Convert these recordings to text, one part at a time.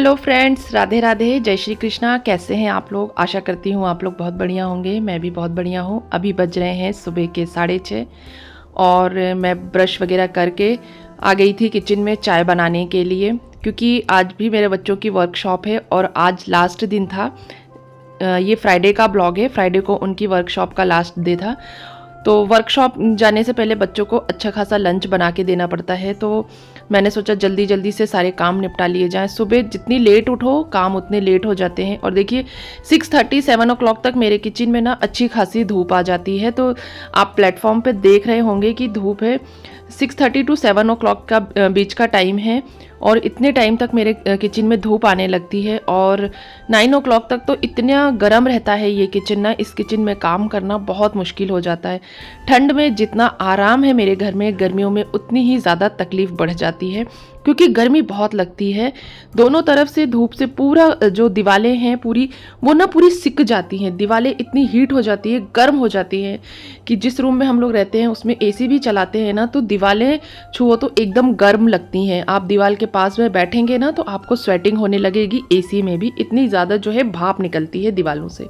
Hello friends, Radhe Radhe, जय श्री कृष्णा। कैसे हैं आप लोग? आशा करती हूँ आप लोग बहुत बढ़िया होंगे। मैं भी बहुत बढ़िया हूँ। अभी बज रहे हैं सुबह के 6:30 और मैं ब्रश वगैरह करके आ गई थी किचन में चाय बनाने के लिए, क्योंकि आज भी मेरे बच्चों की वर्कशॉप है और आज लास्ट दिन था। ये फ्राइडे का ब्लॉग है, फ्राइडे को उनकी वर्कशॉप का लास्ट डे था। तो वर्कशॉप जाने से पहले बच्चों को अच्छा खासा लंच बना के देना पड़ता है, तो मैंने सोचा जल्दी जल्दी से सारे काम निपटा लिए जाएं। सुबह जितनी लेट उठो काम उतने लेट हो जाते हैं। और देखिए 6:30 7 o'clock तक मेरे किचन में ना अच्छी खासी धूप आ जाती है। तो आप प्लेटफॉर्म पे देख रहे होंगे कि धूप है। 6:30 to 7 o'clock का बीच का टाइम है और इतने टाइम तक मेरे किचन में धूप आने लगती है और 9 o'clock तक तो इतना गर्म रहता है ये किचन ना। इस किचन में काम करना बहुत मुश्किल हो जाता है। ठंड में जितना आराम है मेरे घर में, गर्मियों में उतनी ही ज़्यादा तकलीफ बढ़ जाती है, क्योंकि गर्मी बहुत लगती है। दोनों तरफ से धूप से पूरा जो दीवारें हैं पूरी वो ना पूरी सिक जाती हैं। दीवारें इतनी हीट हो जाती है, गर्म हो जाती हैं कि जिस रूम में हम लोग रहते हैं उसमें एसी भी चलाते हैं ना, तो दीवारें छुओ तो एकदम गर्म लगती हैं। आप दीवार के पास में बैठेंगे ना तो आपको स्वेटिंग होने लगेगी। एसी में भी इतनी ज़्यादा जो है भाप निकलती है दीवारों से।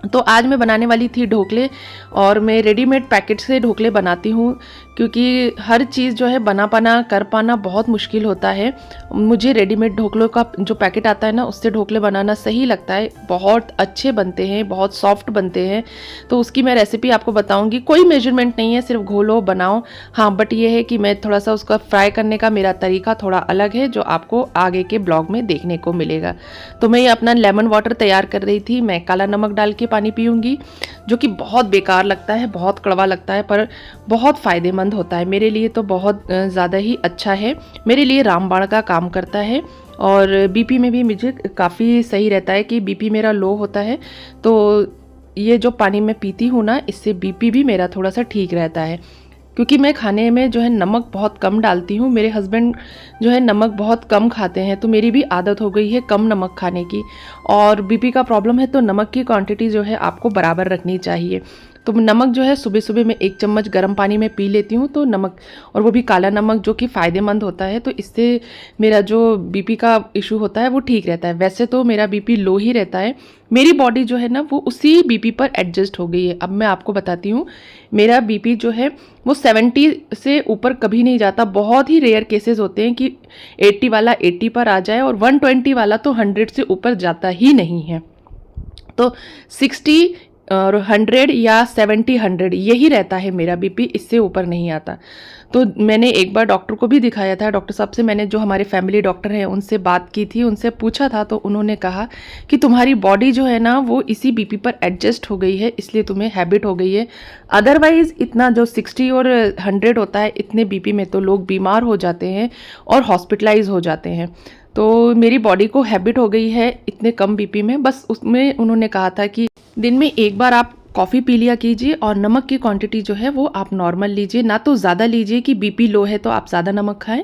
तो आज मैं बनाने वाली थी ढोकले, और मैं रेडीमेड पैकेट से ढोकले बनाती हूँ, क्योंकि हर चीज़ जो है बना पाना कर पाना बहुत मुश्किल होता है। मुझे रेडीमेड ढोकलों का जो पैकेट आता है ना उससे ढोकले बनाना सही लगता है। बहुत अच्छे बनते हैं, बहुत सॉफ्ट बनते हैं। तो उसकी मैं रेसिपी आपको बताऊँगी। कोई मेजरमेंट नहीं है, सिर्फ घोलो बनाओ। हाँ, बट ये है कि मैं थोड़ा सा उसका फ्राई करने का मेरा तरीका थोड़ा अलग है, जो आपको आगे के ब्लॉग में देखने को मिलेगा। तो मैं ये अपना लेमन वाटर तैयार कर रही थी। मैं काला नमक डाल के पानी पीऊँगी, जो कि बहुत बेकार लगता है, बहुत कड़वा लगता है, पर बहुत फ़ायदेमंद होता है। मेरे लिए तो बहुत ज़्यादा ही अच्छा है। मेरे लिए रामबाण का काम करता है। और बीपी में भी मुझे काफ़ी सही रहता है कि बीपी मेरा लो होता है, तो ये जो पानी मैं पीती हूँ ना, इससे बीपी भी मेरा थोड़ा सा ठीक रहता है। क्योंकि मैं खाने में जो है नमक बहुत कम डालती हूँ। मेरे हस्बैंड जो है नमक बहुत कम खाते हैं, तो मेरी भी आदत हो गई है कम नमक खाने की। और बीपी का प्रॉब्लम है तो नमक की क्वांटिटी जो है आपको बराबर रखनी चाहिए। तो नमक जो है सुबह सुबह मैं 1 चम्मच गर्म पानी में पी लेती हूँ। तो नमक, और वो भी काला नमक, जो कि फ़ायदेमंद होता है। तो इससे मेरा जो बीपी का इशू होता है वो ठीक रहता है। वैसे तो मेरा बीपी लो ही रहता है। मेरी बॉडी जो है ना वो उसी बीपी पर एडजस्ट हो गई है। अब मैं आपको बताती हूँ, मेरा बीपी जो है वो 70 से ऊपर कभी नहीं जाता। बहुत ही रेयर केसेस होते हैं कि 80 वाला 80 पर आ जाए, और 120 वाला तो 100 से ऊपर जाता ही नहीं है। तो 60 और 100 या 70 100 यही रहता है मेरा बीपी, इससे ऊपर नहीं आता। तो मैंने एक बार डॉक्टर को भी दिखाया था। डॉक्टर साहब से मैंने, जो हमारे फैमिली डॉक्टर हैं, उनसे बात की थी, उनसे पूछा था, तो उन्होंने कहा कि तुम्हारी बॉडी जो है ना वो इसी बीपी पर एडजस्ट हो गई है, इसलिए तुम्हें हैबिट हो गई है। अदरवाइज़ इतना जो 60 और 100 होता है, इतने बीपी में तो लोग बीमार हो जाते हैं और हॉस्पिटलाइज हो जाते हैं। तो मेरी बॉडी को हैबिट हो गई है इतने कम बीपी में। बस उसमें उन्होंने कहा था कि दिन में एक बार आप कॉफ़ी पी लिया कीजिए, और नमक की क्वांटिटी जो है वो आप नॉर्मल लीजिए, ना तो ज़्यादा लीजिए कि बीपी लो है तो आप ज़्यादा नमक खाएं,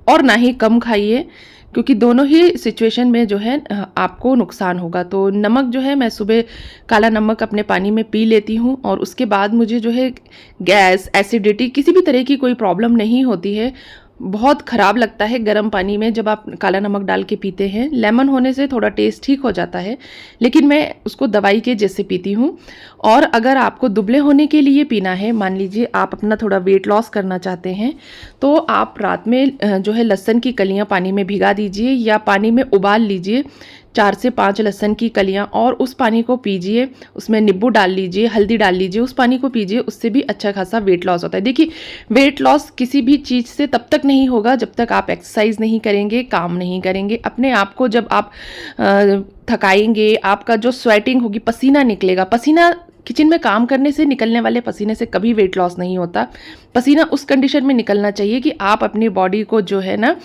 और ना ही कम खाइए, क्योंकि दोनों ही सिचुएशन में जो है आपको नुकसान होगा। तो नमक जो है मैं सुबह काला नमक अपने पानी में पी लेती हूँ, और उसके बाद मुझे जो है गैस, एसिडिटी, किसी भी तरह की कोई प्रॉब्लम नहीं होती है। बहुत ख़राब लगता है गर्म पानी में जब आप काला नमक डाल के पीते हैं। लेमन होने से थोड़ा टेस्ट ठीक हो जाता है, लेकिन मैं उसको दवाई के जैसे पीती हूँ। और अगर आपको दुबले होने के लिए पीना है, मान लीजिए आप अपना थोड़ा वेट लॉस करना चाहते हैं, तो आप रात में जो है लहसुन की कलियाँ पानी में भिगा दीजिए, या पानी में उबाल लीजिए 4 से 5 लहसुन की कलियां, और उस पानी को पीजिए। उसमें नींबू डाल लीजिए, हल्दी डाल लीजिए, उस पानी को पीजिए। उससे भी अच्छा खासा वेट लॉस होता है। देखिए, वेट लॉस किसी भी चीज़ से तब तक नहीं होगा जब तक आप एक्सरसाइज नहीं करेंगे, काम नहीं करेंगे। अपने आप को जब आप थकाएंगे, आपका जो स्वेटिंग होगी, पसीना निकलेगा, पसीना किचन में काम करने से निकलने वाले पसीने से कभी वेट लॉस नहीं होता। पसीना उस कंडीशन में निकलना चाहिए कि आप अपनी बॉडी को जो है ना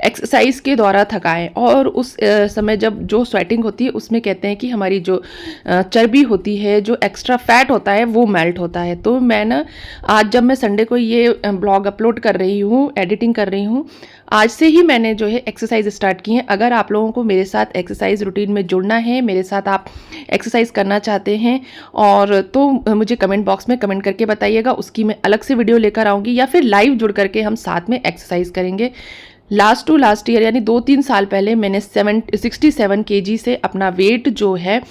एक्सरसाइज के द्वारा थकाएं। और उस समय जब जो स्वेटिंग होती है उसमें कहते हैं कि हमारी जो चर्बी होती है, जो एक्स्ट्रा फैट होता है, वो मेल्ट होता है। तो मैं ना आज जब मैं संडे को ये ब्लॉग अपलोड कर रही हूँ, एडिटिंग कर रही हूँ, आज से ही मैंने जो है एक्सरसाइज स्टार्ट की है। अगर आप लोगों को मेरे साथ एक्सरसाइज रूटीन में जुड़ना है, मेरे साथ आप एक्सरसाइज करना चाहते हैं, और तो मुझे कमेंट बॉक्स में कमेंट करके बताइएगा। उसकी मैं अलग से वीडियो लेकर आऊँगी, या फिर लाइव जुड़ करके हम साथ में एक्सरसाइज करेंगे। लास्ट टू लास्ट ईयर यानी 2-3 साल पहले मैंने 67 केजी से अपना वेट जो है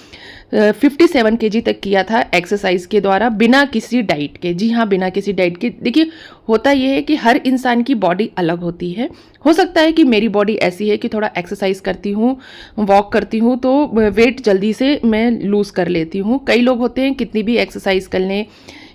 57 केजी तक किया था एक्सरसाइज के द्वारा, बिना किसी डाइट के। जी हाँ, बिना किसी डाइट के। देखिए, होता यह है कि हर इंसान की बॉडी अलग होती है। हो सकता है कि मेरी बॉडी ऐसी है कि थोड़ा एक्सरसाइज करती हूँ, वॉक करती हूँ तो वेट जल्दी से मैं लूज़ कर लेती हूँ। कई लोग होते हैं कितनी भी एक्सरसाइज कर लें,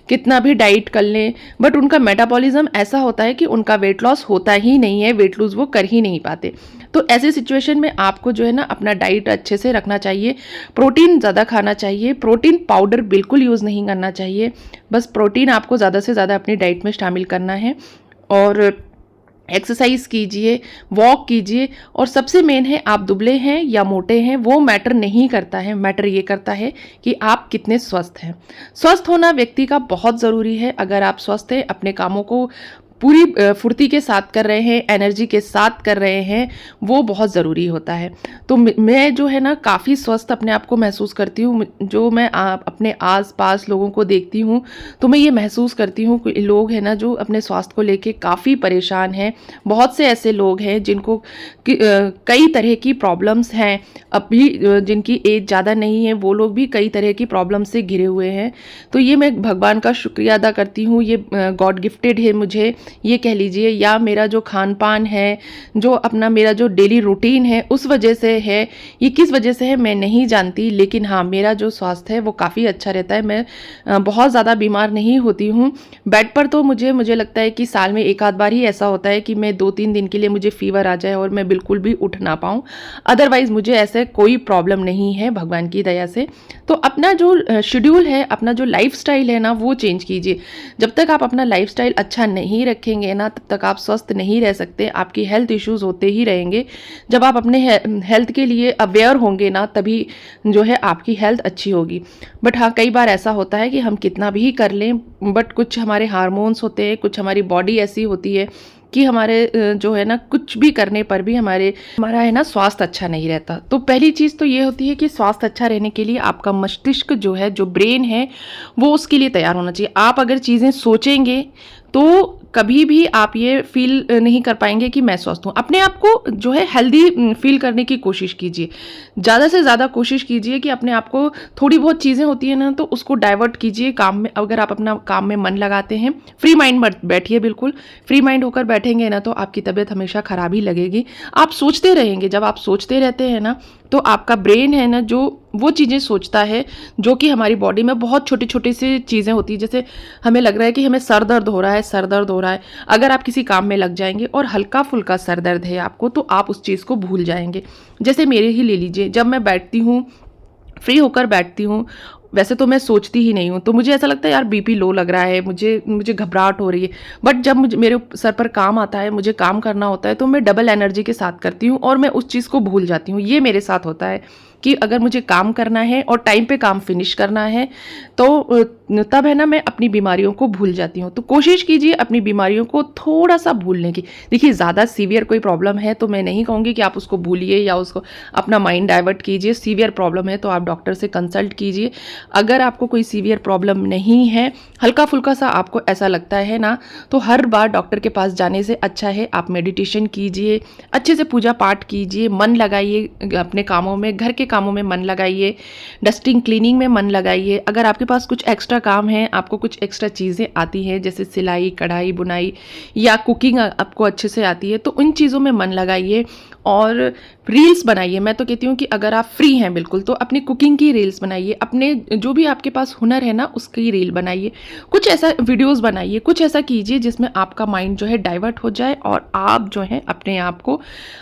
कितना भी डाइट कर लें, बट उनका मेटाबॉलिज्म ऐसा होता है कि उनका वेट लॉस होता ही नहीं है, वेट लूज़ वो कर ही नहीं पाते। तो ऐसी सिचुएशन में आपको जो है ना अपना डाइट अच्छे से रखना चाहिए, प्रोटीन ज़्यादा खाना चाहिए, प्रोटीन पाउडर बिल्कुल यूज़ नहीं करना चाहिए। बस प्रोटीन आपको ज़्यादा से ज़्यादा अपनी डाइट में शामिल करना है और एक्सरसाइज कीजिए, वॉक कीजिए। और सबसे मेन है, आप दुबले हैं या मोटे हैं वो मैटर नहीं करता है, मैटर ये करता है कि आप कितने स्वस्थ हैं। स्वस्थ होना व्यक्ति का बहुत ज़रूरी है। अगर आप स्वस्थ हैं, अपने कामों को पूरी फुर्ती के साथ कर रहे हैं, एनर्जी के साथ कर रहे हैं, वो बहुत ज़रूरी होता है। तो मैं जो है ना काफ़ी स्वस्थ अपने आप को महसूस करती हूँ। जो मैं अपने आस पास लोगों को देखती हूँ तो मैं ये महसूस करती हूँ कि लोग हैं ना जो अपने स्वास्थ्य को लेके काफ़ी परेशान हैं। बहुत से ऐसे लोग हैं जिनको कई तरह की प्रॉब्लम्स हैं। अभी जिनकी एज ज़्यादा नहीं है वो लोग भी कई तरह की प्रॉब्लम से घिरे हुए हैं। तो ये मैं भगवान का शुक्रिया अदा करती हूँ। ये गॉड गिफ्टेड है मुझे, ये कह लीजिए, या मेरा जो खान पान है, जो अपना मेरा जो डेली रूटीन है उस वजह से है। ये किस वजह से है मैं नहीं जानती, लेकिन हाँ, मेरा जो स्वास्थ्य है वो काफ़ी अच्छा रहता है। मैं बहुत ज़्यादा बीमार नहीं होती हूँ। बेड पर तो मुझे लगता है कि साल में एक आध बार ही ऐसा होता है कि मैं 2-3 दिन के लिए मुझे फीवर आ जाए और मैं बिल्कुल भी उठ ना पाऊँ। अदरवाइज़ मुझे ऐसे कोई प्रॉब्लम नहीं है भगवान की दया से। तो अपना जो शेड्यूल है, अपना जो लाइफस्टाइल है ना, वो चेंज कीजिए। जब तक आप अपना लाइफस्टाइल अच्छा नहीं रखेंगे ना, तब तक आप स्वस्थ नहीं रह सकते। आपकी हेल्थ इश्यूज होते ही रहेंगे। जब आप अपने हेल्थ के लिए अवेयर होंगे ना, तभी जो है आपकी हेल्थ अच्छी होगी। बट हाँ, कई बार ऐसा होता है कि हम कितना भी कर लें, बट कुछ हमारे हार्मोन्स होते हैं, कुछ हमारी बॉडी ऐसी होती है कि हमारे जो है ना कुछ भी करने पर भी हमारा है ना स्वास्थ्य अच्छा नहीं रहता। तो पहली चीज़ तो ये होती है कि स्वास्थ्य अच्छा रहने के लिए आपका मस्तिष्क जो है, जो ब्रेन है, वो उसके लिए तैयार होना चाहिए। आप अगर चीज़ें सोचेंगे तो कभी भी आप ये फील नहीं कर पाएंगे कि मैं स्वस्थ हूँ। अपने आप को जो है हेल्दी फील करने की कोशिश कीजिए। ज़्यादा से ज़्यादा कोशिश कीजिए कि अपने आप को, थोड़ी बहुत चीज़ें होती है ना तो उसको डाइवर्ट कीजिए काम में। अगर आप अपना काम में मन लगाते हैं, फ्री माइंड मत बैठिए, बिल्कुल फ्री माइंड होकर बैठेंगे ना तो आपकी तबीयत हमेशा ख़राब ही लगेगी। आप सोचते रहेंगे, जब आप सोचते रहते हैं ना तो आपका ब्रेन है ना जो वो चीज़ें सोचता है जो कि हमारी बॉडी में बहुत छोटी छोटी सी चीज़ें होती है। जैसे हमें लग रहा है कि हमें सर दर्द हो रहा है, सर दर्द हो रहा है। अगर आप किसी काम में लग जाएंगे और हल्का फुल्का सर दर्द है आपको, तो आप उस चीज़ को भूल जाएंगे। जैसे मेरे ही ले लीजिए, जब मैं बैठती हूँ, फ्री होकर बैठती हूँ, वैसे तो मैं सोचती ही नहीं हूँ, तो मुझे ऐसा लगता है यार बीपी लो लग रहा है, मुझे घबराहट हो रही है। बट जब मेरे सर पर काम आता है, मुझे काम करना होता है, तो मैं डबल एनर्जी के साथ करती हूँ और मैं उस चीज़ को भूल जाती हूँ। ये मेरे साथ होता है कि अगर मुझे काम करना है और टाइम पे काम फिनिश करना है तो तब है ना मैं अपनी बीमारियों को भूल जाती हूँ। तो कोशिश कीजिए अपनी बीमारियों को थोड़ा सा भूलने की। देखिए, ज़्यादा सीवियर कोई प्रॉब्लम है तो मैं नहीं कहूँगी कि आप उसको भूलिए या उसको अपना माइंड डाइवर्ट कीजिए। सीवियर प्रॉब्लम है तो आप डॉक्टर से कंसल्ट कीजिए। अगर आपको कोई सीवियर प्रॉब्लम नहीं है, हल्का फुल्का सा आपको ऐसा लगता है ना, तो हर बार डॉक्टर के पास जाने से अच्छा है आप मेडिटेशन कीजिए, अच्छे से पूजा पाठ कीजिए, मन लगाइए अपने कामों में, घर के कामों में मन लगाइए, डस्टिंग क्लीनिंग में मन लगाइए। अगर आपके पास कुछ एक्स्ट्रा काम है, आपको कुछ एक्स्ट्रा चीज़ें आती हैं जैसे सिलाई, कढ़ाई, बुनाई या कुकिंग आपको अच्छे से आती है, तो उन चीज़ों में मन लगाइए और रील्स बनाइए। मैं तो कहती हूँ कि अगर आप फ्री हैं बिल्कुल तो अपनी कुकिंग की रील्स बनाइए, अपने जो भी आपके पास हुनर है ना उसकी रील बनाइए, कुछ ऐसा वीडियोस बनाइए, कुछ ऐसा कीजिए जिसमें आपका माइंड जो है डाइवर्ट हो जाए और आप जो है अपने आप को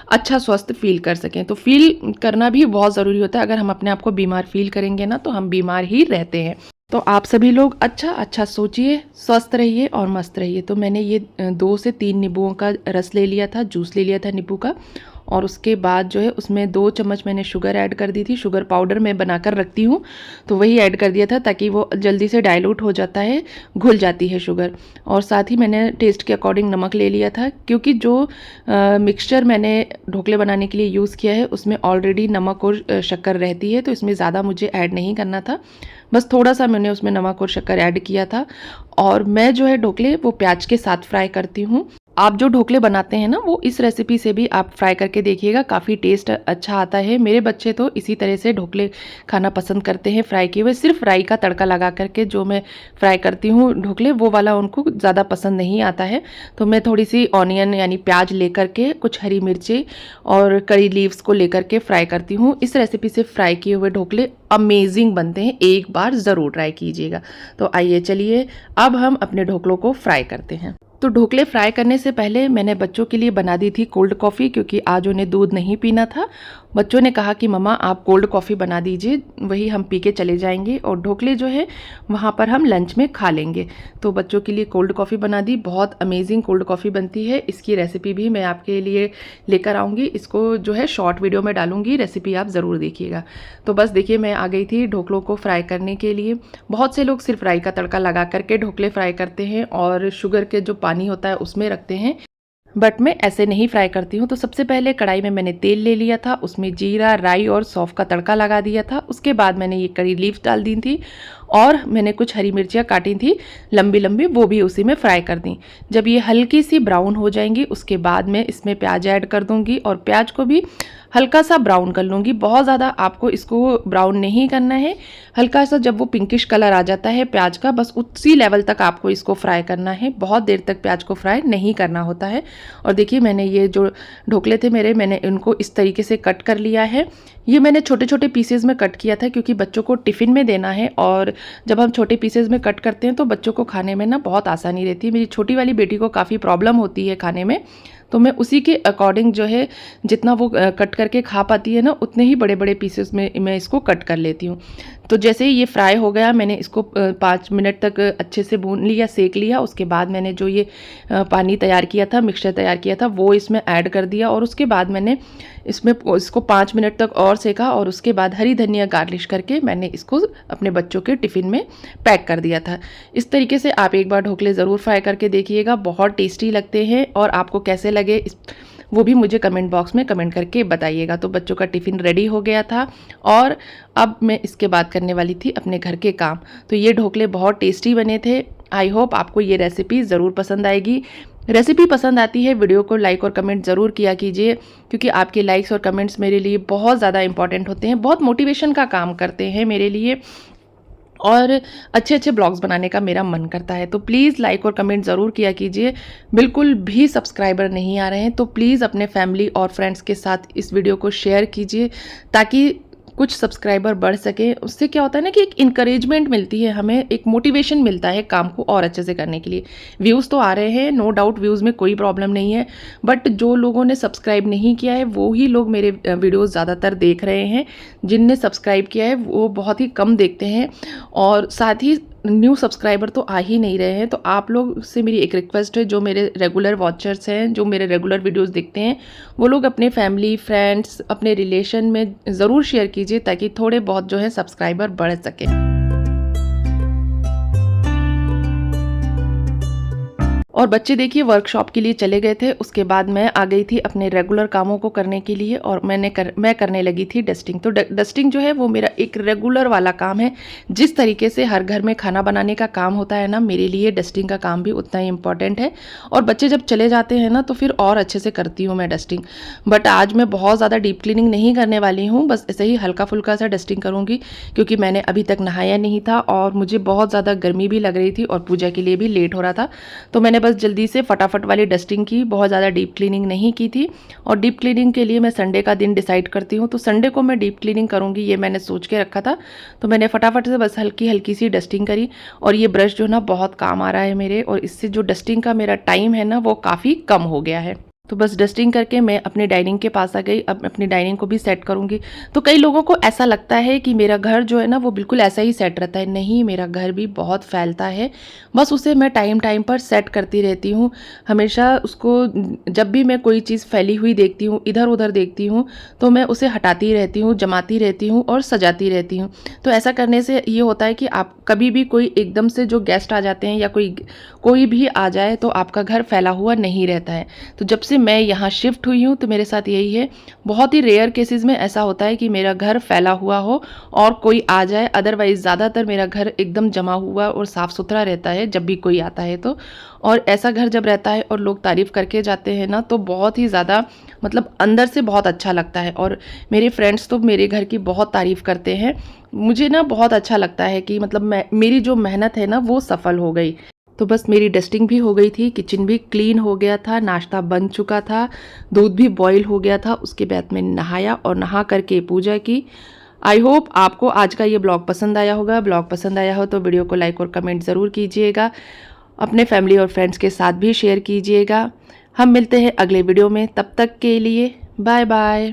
अच्छा स्वस्थ फील कर सकें। तो फील करना भी बहुत ज़रूरी होता है। अगर हम अपने आप को बीमार फील करेंगे ना तो हम बीमार ही रहते हैं। तो आप सभी लोग अच्छा सोचिए, स्वस्थ रहिए और मस्त रहिए। तो मैंने ये 2 से 3 नींबुओं का रस ले लिया था, जूस ले लिया था नींबू का, और उसके बाद जो है उसमें 2 चम्मच मैंने शुगर ऐड कर दी थी। शुगर पाउडर मैं बनाकर रखती हूँ तो वही ऐड कर दिया था ताकि वो जल्दी से डाइल्यूट हो जाता है, घुल जाती है शुगर। और साथ ही मैंने टेस्ट के अकॉर्डिंग नमक ले लिया था, क्योंकि जो मिक्सचर मैंने ढोकले बनाने के लिए यूज़ किया है उसमें ऑलरेडी नमक और शक्कर रहती है, तो इसमें ज़्यादा मुझे ऐड नहीं करना था। बस थोड़ा सा मैंने उसमें नमक और शक्कर ऐड किया था। और मैं जो है ढोकले वो प्याज के साथ फ्राई करती हूँ। आप जो ढोकले बनाते हैं ना, वो इस रेसिपी से भी आप फ्राई करके देखिएगा, काफ़ी टेस्ट अच्छा आता है। मेरे बच्चे तो इसी तरह से ढोकले खाना पसंद करते हैं, फ्राई किए हुए। सिर्फ राई का तड़का लगा करके जो मैं फ्राई करती हूँ ढोकले, वो वाला उनको ज़्यादा पसंद नहीं आता है। तो मैं थोड़ी सी ऑनियन यानी प्याज लेकर के, कुछ हरी मिर्ची और करी लीव्स को लेकर के फ्राई करती हूँ। इस रेसिपी से फ्राई किए हुए ढोकले अमेजिंग बनते हैं, एक बार ज़रूर ट्राई कीजिएगा। तो आइए चलिए अब हम अपने ढोकलों को फ्राई करते हैं। तो ढोकले फ्राई करने से पहले मैंने बच्चों के लिए बना दी थी कोल्ड कॉफ़ी, क्योंकि आज उन्हें दूध नहीं पीना था। बच्चों ने कहा कि मम्मा आप कोल्ड कॉफ़ी बना दीजिए, वही हम पी के चले जाएंगे और ढोकले जो है वहाँ पर हम लंच में खा लेंगे। तो बच्चों के लिए कोल्ड कॉफ़ी बना दी, बहुत अमेजिंग कोल्ड कॉफ़ी बनती है। इसकी रेसिपी भी मैं आपके लिए लेकर आऊँगी, इसको जो है शॉर्ट वीडियो में डालूंगी, रेसिपी आप ज़रूर देखिएगा। तो बस देखिए मैं आ गई थी ढोकलों को फ्राई करने के लिए। बहुत से लोग सिर्फ राई का तड़का लगा करके ढोकले फ्राई करते हैं और शुगर के जो पानी होता है उसमें रखते हैं, बट मैं ऐसे नहीं फ्राई करती हूँ। तो सबसे पहले कढ़ाई में मैंने तेल ले लिया था, उसमें जीरा, राई और सौंफ का तड़का लगा दिया था। उसके बाद मैंने ये करी लीव्स डाल दी थी और मैंने कुछ हरी मिर्चियाँ काटी थी लंबी लंबी, वो भी उसी में फ्राई कर दी। जब ये हल्की सी ब्राउन हो जाएंगी उसके बाद मैं इसमें प्याज ऐड कर दूंगी और प्याज को भी हल्का सा ब्राउन कर लूँगी। बहुत ज़्यादा आपको इसको ब्राउन नहीं करना है, हल्का सा जब वो पिंकिश कलर आ जाता है प्याज का, बस उसी लेवल तक आपको इसको फ्राई करना है, बहुत देर तक प्याज को फ्राई नहीं करना होता है। और देखिए मैंने ये जो ढोकले थे मेरे, मैंने इनको इस तरीके से कट कर लिया है। ये मैंने छोटे छोटे पीसेज में कट किया था क्योंकि बच्चों को टिफ़िन में देना है, और जब हम छोटे पीसेज में कट करते हैं तो बच्चों को खाने में ना बहुत आसानी रहती है। मेरी छोटी वाली बेटी को काफ़ी प्रॉब्लम होती है खाने में, तो मैं उसी के अकॉर्डिंग जो है जितना वो कट करके खा पाती है ना, उतने ही बड़े बड़े पीसेस में मैं इसको कट कर लेती हूँ। तो जैसे ही ये फ्राई हो गया, मैंने इसको 5 मिनट तक अच्छे से भून लिया, सेक लिया। उसके बाद मैंने जो ये पानी तैयार किया था, मिक्सचर तैयार किया था, वो इसमें ऐड कर दिया और उसके बाद मैंने इसको 5 मिनट तक और सेका और उसके बाद हरी धनिया गार्निश करके मैंने इसको अपने बच्चों के टिफ़िन में पैक कर दिया था। इस तरीके से आप एक बार ढोकले ज़रूर फ्राई करके देखिएगा, बहुत टेस्टी लगते हैं। और आपको कैसे लगे वो भी मुझे कमेंट बॉक्स में कमेंट करके बताइएगा। तो बच्चों का टिफ़िन रेडी हो गया था और अब मैं इसके बाद करने वाली थी अपने घर के काम। तो ये ढोकले बहुत टेस्टी बने थे। आई होप आपको ये रेसिपी ज़रूर पसंद आएगी। रेसिपी पसंद आती है, वीडियो को लाइक और कमेंट ज़रूर किया कीजिए, क्योंकि आपके लाइक्स और कमेंट्स मेरे लिए बहुत ज़्यादा इंपॉर्टेंट होते हैं, बहुत मोटिवेशन का काम करते हैं मेरे लिए, और अच्छे अच्छे ब्लॉग्स बनाने का मेरा मन करता है। तो प्लीज़ लाइक और कमेंट ज़रूर किया कीजिए। बिल्कुल भी सब्सक्राइबर नहीं आ रहे हैं तो प्लीज़ अपने फैमिली और फ्रेंड्स के साथ इस वीडियो को शेयर कीजिए ताकि कुछ सब्सक्राइबर बढ़ सके। उससे क्या होता है ना कि एक इंकरेजमेंट मिलती है, हमें एक मोटिवेशन मिलता है काम को और अच्छे से करने के लिए। व्यूज़ तो आ रहे हैं, नो डाउट, व्यूज़ में कोई प्रॉब्लम नहीं है, बट जो लोगों ने सब्सक्राइब नहीं किया है वो ही लोग मेरे वीडियोज़ ज़्यादातर देख रहे हैं। जिनने सब्सक्राइब किया है वो बहुत ही कम देखते हैं, और साथ ही न्यू सब्सक्राइबर तो आ ही नहीं रहे हैं। तो आप लोग से मेरी एक रिक्वेस्ट है, जो मेरे रेगुलर वॉचर्स हैं, जो मेरे रेगुलर वीडियोस देखते हैं, वो लोग अपने फैमिली, फ्रेंड्स, अपने रिलेशन में ज़रूर शेयर कीजिए ताकि थोड़े बहुत जो है सब्सक्राइबर बढ़ सके। और बच्चे देखिए वर्कशॉप के लिए चले गए थे। उसके बाद मैं आ गई थी अपने रेगुलर कामों को करने के लिए, और मैं करने लगी थी डस्टिंग। तो डस्टिंग जो है वो मेरा एक रेगुलर वाला काम है। जिस तरीके से हर घर में खाना बनाने का काम होता है ना, मेरे लिए डस्टिंग का काम भी उतना ही इम्पॉर्टेंट है। और बच्चे जब चले जाते हैं ना तो फिर और अच्छे से करती हूँ मैं डस्टिंग। बट आज मैं बहुत ज़्यादा डीप क्लीनिंग नहीं करने वाली हूँ, बस ऐसे ही हल्का फुल्का सा डस्टिंग करूँगी, क्योंकि मैंने अभी तक नहाया नहीं था और मुझे बहुत ज़्यादा गर्मी भी लग रही थी और पूजा के लिए भी लेट हो रहा था। तो मैंने बस जल्दी से फटाफट वाली डस्टिंग की, बहुत ज़्यादा डीप क्लीनिंग नहीं की थी। और डीप क्लीनिंग के लिए मैं संडे का दिन डिसाइड करती हूँ, तो संडे को मैं डीप क्लीनिंग करूँगी, ये मैंने सोच के रखा था। तो मैंने फटाफट से बस हल्की हल्की सी डस्टिंग करी। और ये ब्रश जो ना बहुत काम आ रहा है मेरे, और इससे जो डस्टिंग का मेरा टाइम है ना वो काफ़ी कम हो गया है। तो बस डस्टिंग करके मैं अपनी डाइनिंग के पास आ गई। अब अपनी डाइनिंग को भी सेट करूँगी। तो कई लोगों को ऐसा लगता है कि मेरा घर जो है ना वो बिल्कुल ऐसा ही सेट रहता है। नहीं, मेरा घर भी बहुत फैलता है, बस उसे मैं टाइम टाइम पर सेट करती रहती हूँ। हमेशा उसको, जब भी मैं कोई चीज़ फैली हुई देखती हूँ, इधर उधर देखती हूँ, तो मैं उसे हटाती रहती हूँ, जमाती रहती हूँ और सजाती रहती हूँ। तो ऐसा करने से ये होता है कि आप कभी भी कोई एकदम से जो गेस्ट आ जाते हैं या कोई भी आ जाए तो आपका घर फैला हुआ नहीं रहता है। तो जब से मैं यहाँ शिफ्ट हुई हूँ तो मेरे साथ यही है। बहुत ही रेयर केसेस में ऐसा होता है कि मेरा घर फैला हुआ हो और कोई आ जाए, अदरवाइज़ ज़्यादातर मेरा घर एकदम जमा हुआ और साफ़ सुथरा रहता है जब भी कोई आता है तो। और ऐसा घर जब रहता है और लोग तारीफ़ करके जाते हैं ना, तो बहुत ही ज़्यादा मतलब अंदर से बहुत अच्छा लगता है। और मेरे फ्रेंड्स तो मेरे घर की बहुत तारीफ़ करते हैं। मुझे ना बहुत अच्छा लगता है कि मतलब मेरी जो मेहनत है ना वो सफल हो गई। तो बस मेरी डस्टिंग भी हो गई थी, किचन भी क्लीन हो गया था, नाश्ता बन चुका था, दूध भी बॉईल हो गया था। उसके बाद मैंने नहाया और नहा करके पूजा की। आई होप आपको आज का ये ब्लॉग पसंद आया होगा। ब्लॉग पसंद आया हो तो वीडियो को लाइक और कमेंट ज़रूर कीजिएगा। अपने फैमिली और फ्रेंड्स के साथ भी शेयर कीजिएगा। हम मिलते हैं अगले वीडियो में, तब तक के लिए बाय बाय।